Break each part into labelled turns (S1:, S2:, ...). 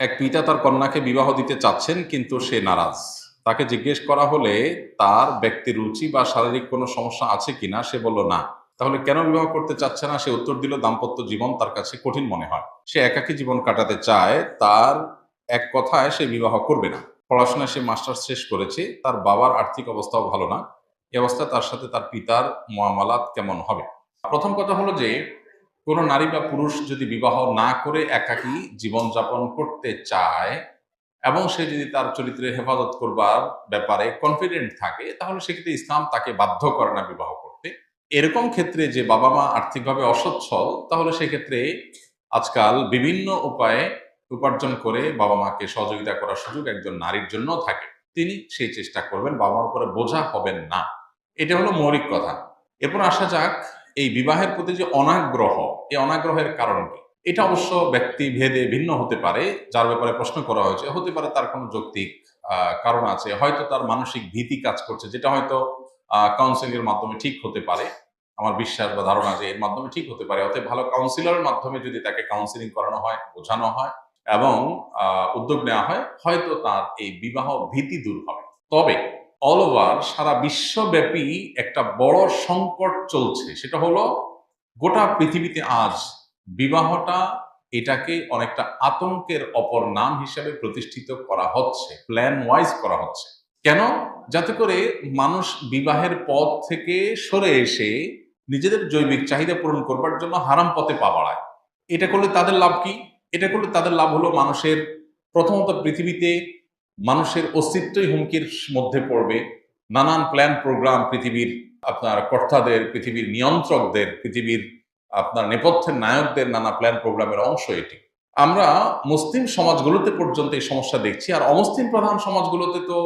S1: এক পিতা তার কন্যাকে বিবাহ দিতে চাচ্ছেন, কিন্তু সে নারাজ। তাকে জিজ্ঞেস করা হলে তার ব্যক্তি রুচি বা শারীরিক কোনো সমস্যা আছে কিনা, সে বলল না। তাহলে কেন বিবাহ করতে চাচ্ছে না? সে উত্তর দিল, দাম্পত্য জীবন তার কাছে কঠিন মনে হয়। সে একাকী জীবন কাটাতে চায়। তার এক কথায় সে বিবাহ করবে না। পড়াশোনায় সে মাস্টার্স শেষ করেছে। তার বাবার আর্থিক অবস্থাও ভালো না। এই অবস্থায় তার সাথে তার পিতার মুআমালাত কেমন হবে? প্রথম কথা হলো যে, কোনো নারী বা পুরুষ যদি বিবাহ না করে একাকী জীবনযাপন করতে চায় এবং সে যদি তার চরিত্রের হেফাজত করবার ব্যাপারে কনফিডেন্ট থাকে, তাহলে সেক্ষেত্রে ইসলাম তাকে বাধ্য করে না বিবাহ করতে। এরকম ক্ষেত্রে যে বাবা মা আর্থিকভাবে অসচ্ছল, তাহলে সেক্ষেত্রে আজকাল বিভিন্ন উপায়ে উপার্জন করে বাবা মাকে সহযোগিতা করার সুযোগ একজন নারীর জন্য থাকে। তিনি সেই চেষ্টা করবেন, বাবা মার উপরে বোঝা হবেন না। এটা হলো মৌলিক কথা। এরপর আসা যাক, এই বিবাহের প্রতি যে অনাগ্রহ, এই অনাগ্রহের কারণ কি? এটা অবশ্য ব্যক্তি ভেদে ভিন্ন হতে পারে। যার ব্যাপারে প্রশ্ন করা হয়েছে, হতে পারে তার কোনো যৌক্তিক কারণ আছে, হয়তো তার মানসিক ভীতি কাজ করছে, যেটা হয়তো কাউন্সিলিং এর মাধ্যমে ঠিক হতে পারে। আমার বিশ্বাস বা ধারণা যে এর মাধ্যমে ঠিক হতে পারে। অতএব ভালো কাউন্সিলরের মাধ্যমে যদি তাকে কাউন্সিলিং করানো হয়, বোঝানো হয় এবং উদ্যোগ নেওয়া হয়, হয়তো তার এই বিবাহ ভীতি দূর হবে। তবে অল ওভার সারা বিশ্বব্যাপী একটা বড় সংকট চলছে। সেটা হলো, গোটা পৃথিবীতে আজ বিবাহটা, এটাকে অনেকটা আতঙ্কের অপর নাম হিসেবে প্রতিষ্ঠিত করা হচ্ছে, প্ল্যান ওয়াইজ করা হচ্ছে। কেন? যাতে করে মানুষ বিবাহের পথ থেকে সরে এসে নিজেদের জৈবিক চাহিদা পূরণ করবার জন্য হারাম পথে পা বাড়ায়। এটা করলে তাদের লাভ কি? এটা করলে তাদের লাভ হলো, মানুষের প্রথমত পৃথিবীতে মানুষের অস্তিত্বই হুমকির মধ্যে পড়বে। নানান প্ল্যান প্রোগ্রাম পৃথিবীর আপনার কর্তাদের, পৃথিবীর নিয়ন্ত্রকদের, পৃথিবীর আপনার নেপথ্যের নায়কদের নানা প্ল্যান প্রোগ্রামের অংশ এটি। আমরা মুসলিম সমাজগুলোতে পর্যন্ত এই সমস্যা দেখছি, আর অমুসলিম প্রধান সমাজগুলোতে তো,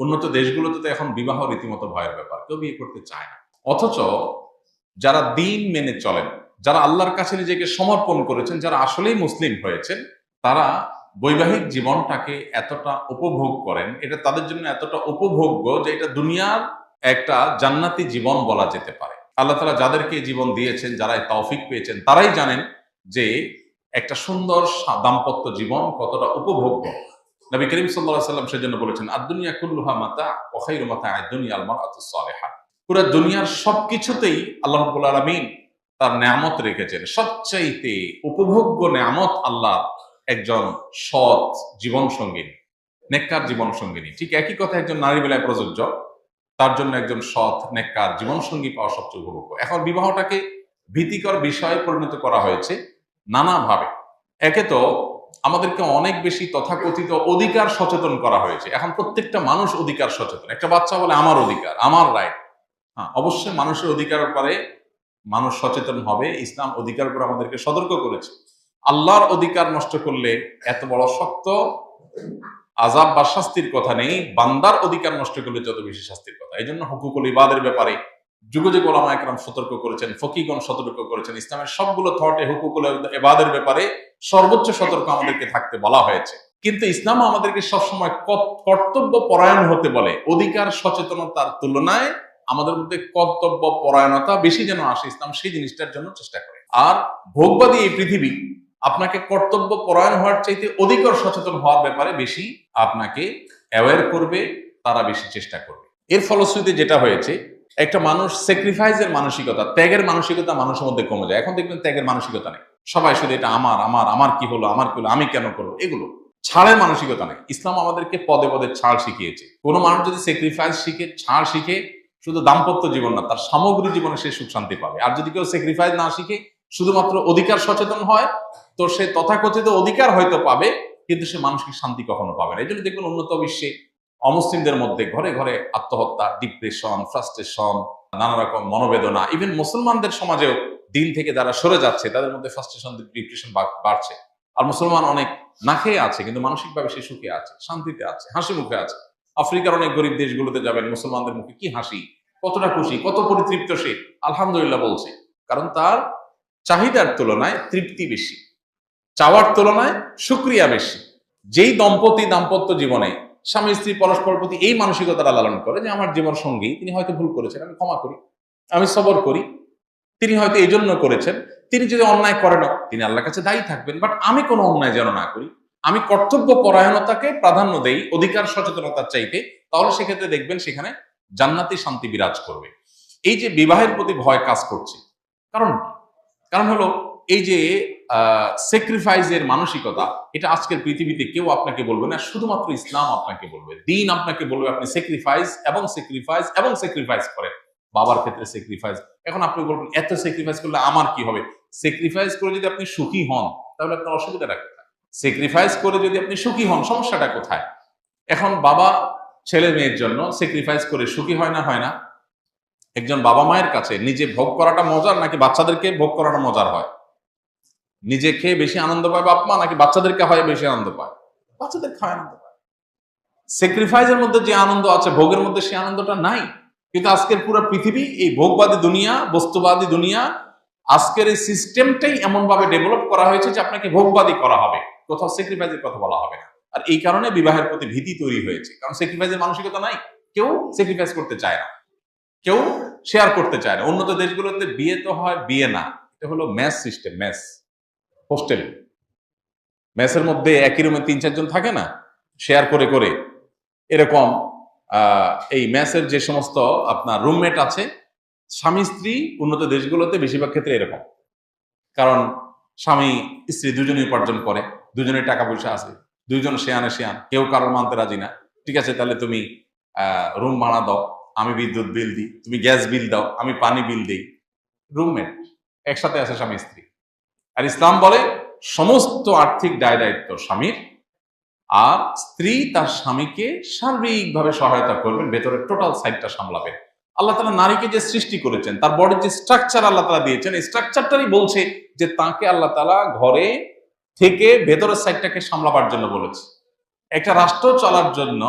S1: উন্নত দেশগুলোতে তো এখন বিবাহ রীতিমতো ভয়ের ব্যাপার, কেউ বিয়ে করতে চায় না। অথচ যারা দিন মেনে চলেন, যারা আল্লাহর কাছে নিজেকে সমর্পণ করেছেন, যারা আসলেই মুসলিম হয়েছেন, তারা বৈবাহিক জীবনটাকে এতটা উপভোগ করেন, এটা তাদের জন্য এতটা উপভোগ্য যে এটা দুনিয়ার একটা জান্নাতি জীবন বলা যেতে পারে। আল্লাহ তাআলা যাদেরকে জীবন দিয়েছেন, যারা এই তৌফিক পেয়েছেন, তারাই জানেন যে একটা সুন্দর দাম্পত্য জীবন কতটা উপভোগ্য। নবী করিম সাল্লাল্লাহু আলাইহি ওয়াসাল্লাম সেজন্য বলেছেন, আদ-দুনিয়া কুল্লুহা মাতা ওয়া খায়রু মাতা'আদ দুনিয়া আল মারআতুস সালিহা। পুরো দুনিয়ার সবকিছুতেই আল্লাহ রাব্বুল আলামিন তার নেয়ামত রেখেছেন। সবচাইতে উপভোগ্য নেয়ামত আল্লাহ একজন সৎ জীবন সঙ্গিনী, নেককার জীবন সঙ্গিনী। ঠিক একই কথা একজন নারী বেলায় প্রযোজ্য। তার জন্য একজন সৎ নেককার জীবন সঙ্গী পাওয়া সবচেয়ে উপভোগ্য। এখন বিবাহটাকে ভীতিকর বিষয়ে পরিণত করা হয়েছে নানাভাবে। একে তো আমাদেরকে অনেক বেশি তথাকথিত অধিকার সচেতন করা হয়েছে। এখন প্রত্যেকটা মানুষ অধিকার সচেতন। একটা বাচ্চা বলে আমার অধিকার, আমার রাইট। হ্যাঁ, অবশ্যই মানুষের অধিকারের পরে মানুষ সচেতন হবে। ইসলাম অধিকার করে আমাদেরকে সতর্ক করেছে। আল্লাহর অধিকার নষ্ট করলে এত বড় শক্ত আযাব বা শাস্তির কথা নেই, বান্দার অধিকার নষ্ট করলে যত বেশি শাস্তির কথা। এই জন্য হুকুকুল ইবাদের ব্যাপারে যুগে যুগে ওলামা একরাম সতর্ক করেছেন, ফকিহগণ সতর্ক করেছেন। ইসলামের সবগুলো থটে হুকুকুল ইবাদের ব্যাপারে সর্বোচ্চ সতর্ক আমাদেরকে থাকতে বলা হয়েছে। কিন্তু ইসলাম আমাদেরকে সবসময় কর্তব্য পরায়ণ হতে বলে। অধিকার সচেতনতার তুলনায় আমাদের মধ্যে কর্তব্য পরায়ণতা বেশি যেন আসে, ইসলাম সেই জিনিসটার জন্য চেষ্টা করে। আর ভোগবাদী এই পৃথিবী আপনাকে কর্তব্য পরায়ণ হওয়ার চাইতে অধিকার সচেতন হওয়ার ব্যাপারে বেশি আপনাকে অ্যাওয়্যার করবে, তারা বেশি চেষ্টা করবে। এর ফলশ্রুতিতে যেটা হয়েছে, একটা মানুষ স্যাক্রিফাইসের মানসিকতা, ত্যাগের মানসিকতা মানুষের মধ্যে কমে যায়। এখন দেখবেন ত্যাগের মানসিকতা নেই। সবাই শুধু এটা আমার আমার আমার কি হলো, আমার কি হলো, আমি কেন করবো, এগুলো ছাড়ের মানসিকতা নেই। ইসলাম আমাদেরকে পদে পদে ছাড় শিখিয়েছে। কোনো মানুষ যদি স্যাক্রিফাইস শিখে, ছাড় শিখে, শুধু দাম্পত্য জীবন না, তার সামগ্রিক জীবনে সে সুখ শান্তি পাবে। আর যদি কেউ স্যাক্রিফাইস না শিখে, শুধুমাত্র অধিকার সচেতন হয়, তো সে তথাকথিত অধিকার হয়তো পাবে, কিন্তু সে মানসিক শান্তি কখনো পাবে না। এই জন্য দেখবেন উন্নত বিশ্বে অমুসলিমদের মধ্যে ঘরে ঘরে আত্মহত্যা, ডিপ্রেশন, ফ্রাস্ট্রেশন, নানা রকম মনোবেদনা। ইভেন মুসলমানদের সমাজেও দিন থেকে যারা সরে যাচ্ছে, তাদের মধ্যে ফ্রাস্ট্রেশন, ডিপ্রেশন বাড়ছে। আর মুসলমান অনেক না খেয়ে আছে, কিন্তু মানসিকভাবে সে সুখে আছে, শান্তিতে আছে, হাসি মুখে আছে। আফ্রিকার অনেক গরিব দেশগুলোতে যাবেন, মুসলমানদের মুখে কি হাসি, কতটা খুশি, কত পরিতৃপ্ত সে, আলহামদুলিল্লাহ বলছে। কারণ তার চাহিদার তুলনায় তৃপ্তি বেশি, চাওয়ার তুলনায় শুকরিয়া বেশি। যেই দম্পতি দাম্পত্য জীবনে স্বামী স্ত্রী পরস্পর প্রতি এই মানসিকতাটা লালন করে যে আমার জীবন সঙ্গী, তিনি হয়তো ভুল করেছেন, আমি ক্ষমা করি, আমি সবর করি, তিনি হয়তো এই জন্য করেছেন, তিনি যদি অন্যায় করেন তিনি আল্লাহর কাছে দায়ী থাকবেন, বাট আমি কোনো অন্যায় যেন না করি, আমি কর্তব্য পরায়ণতাকে প্রাধান্য দেই অধিকার সচেতনতার চাইতে, তাহলে সেক্ষেত্রে দেখবেন সেখানে জান্নাতি শান্তি বিরাজ করবে। এই যে বিবাহের প্রতি ভয় কাজ করছে, কারণ কি? কারণ হলো এই যে স্যাক্রিফাইসের মানসিকতা, এটা আজকের পৃথিবীতে কেউ আপনাকে বলবে না, শুধুমাত্র ইসলাম আপনাকে বলবে, দিন আপনাকে বলবে আপনি স্যাক্রিফাইস এবং স্যাক্রিফাইস এবং স্যাক্রিফাইস করেন। বাবার ক্ষেত্রে স্যাক্রিফাইস, এখন আপনি বলবেন এত স্যাক্রিফাইস করলে আমার কি হবে? স্যাক্রিফাইস করে যদি আপনি সুখী হন তাহলে আপনার অসুবিধাটা কোথায়? স্যাক্রিফাইস করে যদি আপনি সুখী হন, সমস্যাটা কোথায়? এখন বাবা ছেলে মেয়ের জন্য স্যাক্রিফাইস করে সুখী হয় না? হয় না? একজন বাবা মায়ের কাছে নিজে ভোগ করাটা মজার নাকি বাচ্চাদেরকে ভোগ করাটা মজার হয়? নিজে খেয়ে বেশি আনন্দ পায় বাপ মা নাকি বাচ্চাদেরকে হয় বেশি আনন্দ পায়? বাচ্চাদের খায় আনন্দ পায়। স্যাক্রিফাইসের মধ্যে যে আনন্দ আছে ভোগের মধ্যে সেই আনন্দটা নাই। কিন্তু আজকের পুরো পৃথিবী এই ভোগবাদী দুনিয়া, বস্তুবাদী দুনিয়া, আজকের এই সিস্টেমটাই এমন ভাবে ডেভেলপ করা হয়েছে যে আপনাকে ভোগবাদী করা হবে, কোথাও স্যাক্রিফাইসের কথা বলা হবে না। আর এই কারণে বিবাহের প্রতি ভীতি তৈরি হয়েছে, কারণ স্যাক্রিফাইসের মানসিকতা নাই, কেউ স্যাক্রিফাইস করতে চায় না, কেউ শেয়ার করতে চায় না। উন্নত দেশগুলোতে বিয়ে তো হয়, বিয়ে না, এটা হলো ম্যাচ সিস্টেম, ম্যাচ হোস্টেল। ম্যাচের মধ্যে একই রুমে ৩-৪ জন থাকে না, শেয়ার করে করে, এরকম এই ম্যাচের যে সমস্ত আপনার রুমমেট আছে, স্বামী স্ত্রী উন্নত দেশগুলোতে বেশিরভাগ ক্ষেত্রে এরকম। কারণ স্বামী স্ত্রী দুজনেই উপার্জন করে, দুজনের টাকা পয়সা আছে, দুইজন শেয়ানে শেয়ান, কেউ কারোর মানতে রাজি না। ঠিক আছে, তাহলে তুমি রুম ভাড়া দাও, আমি বিদ্যুৎ বিল দিই, তুমি গ্যাস বিল দাও, আমি পানি বিল দিই। রুমমেট একসাথে আছে স্বামী স্ত্রী। আর ইসলাম বলে সমস্ত আর্থিক দায় দায়িত্ব স্বামীর, আর স্ত্রী তার স্বামীকে সার্বিকভাবে সহায়তা করবেন, ভেতরের টোটাল সাইডটা সামলাবেন। আল্লাহ তাআলা নারীকে যে সৃষ্টি করেছেন, তার বডির যে স্ট্রাকচার আল্লাহ তাআলা দিয়েছেন, এই স্ট্রাকচারটারই বলছে যে তাকে আল্লাহ তাআলা ঘরে থেকে ভেতরের সাইডটাকে সামলাবার জন্য বলেছে। একটা রাষ্ট্র চলার জন্য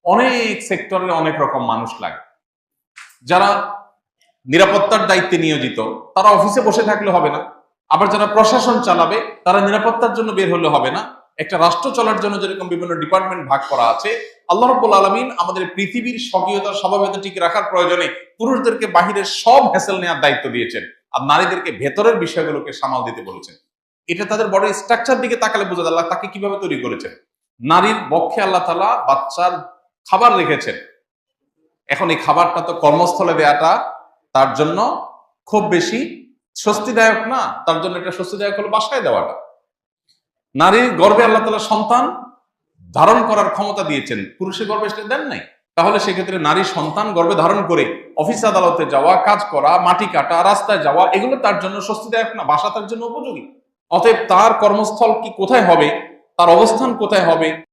S1: অনেক সেক্টরে অনেক রকম মানুষ লাগে। যারা নিরাপত্তার দায়িত্বে নিয়োজিত, তারা অফিসে বসে থাকলে হবে না। আবার যারা প্রশাসন চালাবে, তারা নিরাপত্তার জন্য বের হলে হবে না। একটা রাষ্ট্র চলার জন্য যেরকম বিভিন্ন ডিপার্টমেন্ট ভাগ করা আছে, আল্লাহ রাব্বুল আলামিন আমাদের পৃথিবীর স্বকীয়তা স্বভাবতা ঠিক রাখার প্রয়োজনে পুরুষদেরকে বাহিরের সব হ্যাসেল নেওয়ার দায়িত্ব দিয়েছেন, আর নারীদেরকে ভেতরের বিষয়গুলোকে সামাল দিতে বলেছেন। এটা তাদের বডির স্ট্রাকচার দিকে তাকালে বোঝা যায় আল্লাহ তাকে কিভাবে তৈরি করেছেন। নারীর বক্ষে আল্লাহ তাআলা বাচ্চার খাবার রেখেছেন। এখন এই খাবারটা তো কর্মস্থলে দেয়াটা তার জন্য খুব বেশি স্বস্তিদায়ক না, তার জন্য এটা স্বস্তিদায়ক হলো বাসায় দেওয়াটা। নারীর গর্ভে আল্লাহ তাআলা সন্তান ধারণ করার ক্ষমতা দিয়েছেন, পুরুষের গর্ভে সেটা দেন নাই। তাহলে সেক্ষেত্রে নারী সন্তান গর্ভে ধারণ করে অফিস আদালতে যাওয়া, কাজ করা, মাটি কাটা, রাস্তায় যাওয়া, এগুলো তার জন্য স্বস্তিদায়ক না, বাসা তার জন্য উপযোগী। অতএব তার কর্মস্থল কি কোথায় হবে, তার অবস্থান কোথায় হবে,